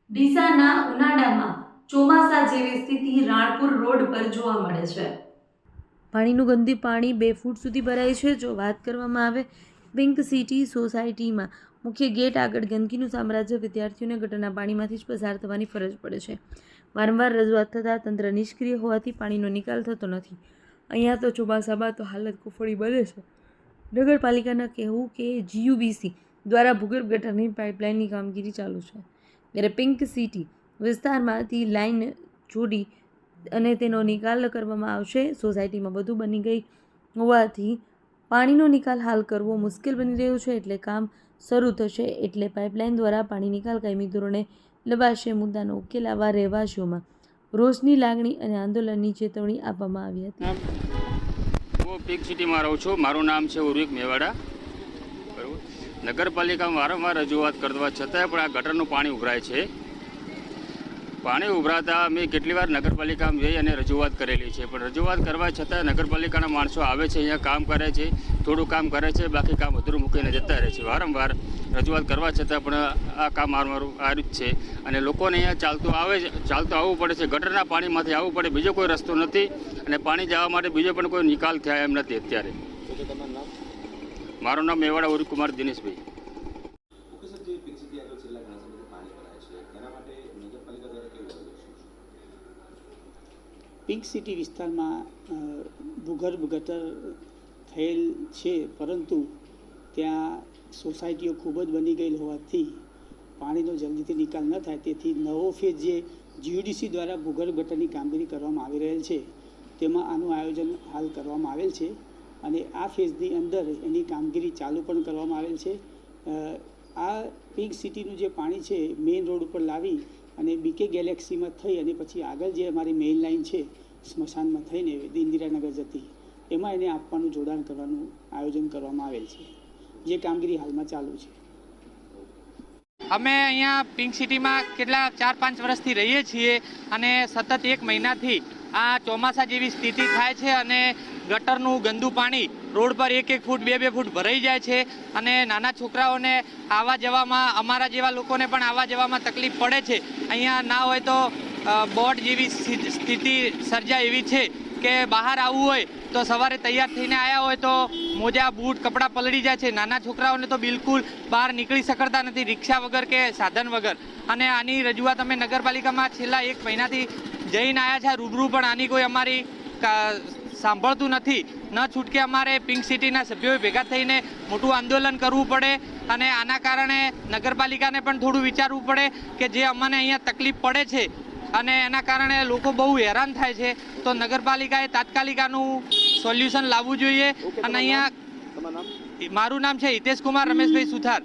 ડીસાના ઉનાળામાં ચોમાસા જેવી સ્થિતિ રાણપુર રોડ પર જોવા મળે છે। પાણીનું ગંદુ પાણી 2 ફૂટ સુધી ભરાય છે। જો વાત કરવામાં આવે પિંક સિટી સોસાયટીમાં મુખ્ય ગેટ આગળ ગંદકીનું સામ્રાજ્ય, વિદ્યાર્થીઓને ગટરના પાણીમાંથી જ પસાર થવાની ફરજ પડે છે। વારંવાર રજૂઆત થતાં તંત્ર નિષ્ક્રિય હોવાથી પાણીનો નિકાલ થતો નથી। અહીંયા તો ચોમાસા બાદ તો હાલત કફોડી બને છે। નગરપાલિકાના કહેવું કે જીયુબીસી દ્વારા ભૂગર્ભ ગટરની પાઇપલાઇનની કામગીરી ચાલુ છે, ત્યારે પિંક સિટી વિસ્તારમાંથી લાઇન જોડી અને તેનો નિકાલ કરવામાં આવશે। સોસાયટીમાં બધું બની ગઈ હોવાથી પાણીનો નિકાલ હાલ કરવો મુશ્કેલ બની રહ્યો છે, એટલે કામ શરૂ થશે એટલે પાઇપલાઇન દ્વારા પાણી નિકાલ કાયમી ધોરણે લવાશે। મુદ્દાનો ઉકેલ લાવવા રહેવાસીઓમાં રોષની લાગણી અને આંદોલનની ચેતવણી આપવામાં આવી હતી। હું પિંક સિટીમાં રહું છું। મારું નામ છે ઉર્વિક મેવાડા। બરાબર, નગરપાલિકામાં વારંવાર રજૂઆત કરવા છતાંય પણ આ ગટરનું પાણી ઉભરાય છે। પાણી ઉભરાતા અમે કેટલી વાર નગરપાલિકામાં જઈ અને રજૂઆત કરેલી છે, પણ રજૂઆત કરવા છતાં નગરપાલિકાના માણસો આવે છે, અહીંયા કામ કરે છે, થોડું કામ કરે છે, બાકી કામ અધૂરું મૂકીને જતા રહે છે। વારંવાર રજૂઆત કરવા છતાં પણ આ કામ મારું આ રીત છે અને લોકોને અહીંયા ચાલતું આવવું પડે છે। ગટરના પાણીમાંથી આવવું પડે, બીજો કોઈ રસ્તો નથી અને પાણી જવા માટે બીજો પણ કોઈ નિકાલ થયા એમ નથી અત્યારે। મારું નામ મેવાડા ઉર્વિકુમાર દિનેશભાઈ। પિંક સિટી વિસ્તારમાં ભૂગર્ભ ગટર થયેલ છે, પરંતુ ત્યાં સોસાયટીઓ ખૂબ જ બની ગયેલ હોવાથી પાણીનો જલ્દીથી નિકાલ ન થાય, તેથી નવો ફેઝ જે જીયુડીસી દ્વારા ભૂગર્ભ ગટરની કામગીરી કરવામાં આવી રહેલ છે તેમાં આનું આયોજન હાલ કરવામાં આવેલ છે અને આ ફેઝની અંદર એની કામગીરી ચાલુ પણ કરવામાં આવેલ છે। આ પિંક સિટીનું જે પાણી છે મેઇન રોડ ઉપર લાવી અને બીકે ગેલેક્સીમાં થઈ અને પછી આગળ જે અમારી મેઇન લાઇન છે સ્મશાનમાં થઈને ઇન્દિરાનગર જતી, એમાં એને આપવાનું જોડાણ કરવાનું આયોજન કરવામાં આવેલ છે, જે કામગીરી હાલમાં ચાલુ છે। અમે અહીંયા પિંક સિટીમાં કેટલા 4-5 વર્ષથી રહીએ છીએ અને સતત 1 મહિનાથી આ ચોમાસા જેવી સ્થિતિ થાય છે અને ગટરનું ગંદુ પાણી રોડ પર 1-1 ફૂટ 2-2 ફૂટ ભરાઈ જાય છે અને નાના છોકરાઓને આવવા જવામાં, અમારા જેવા લોકોને પણ આવવા જવામાં તકલીફ પડે છે। અહીંયા ના હોય તો બોટ જેવી સ્થિતિ સર્જાય એવી છે કે બહાર આવવું હોય તો સવારે તૈયાર થઈને આવ્યા હોય તો મોજા, બૂટ, કપડાં પલળી જાય છે। નાના છોકરાઓને તો બિલકુલ બહાર નીકળી શકતા નથી, રિક્ષા વગર કે સાધન વગર। અને આની રજૂઆત અમે નગરપાલિકામાં છેલ્લા 1 મહિનાથી જઈને આવ્યા છે રૂબરૂ, પણ આની કોઈ અમારી સાંભળતું નથી। ન છૂટકે અમારે પિંક સિટીના સભ્યોએ ભેગા થઈને મોટું આંદોલન કરવું પડે અને આના કારણે નગરપાલિકાને પણ થોડું વિચારવું પડે કે જે અમને અહીંયા તકલીફ પડે છે અને એના કારણે લોકો બહુ હેરાન થાય છે, તો નગરપાલિકાએ તાત્કાલિક આનું સોલ્યુશન લાવવું જોઈએ। અને અહીંયા મારું નામ છે હિતેશ કુમાર રમેશભાઈ સુથાર।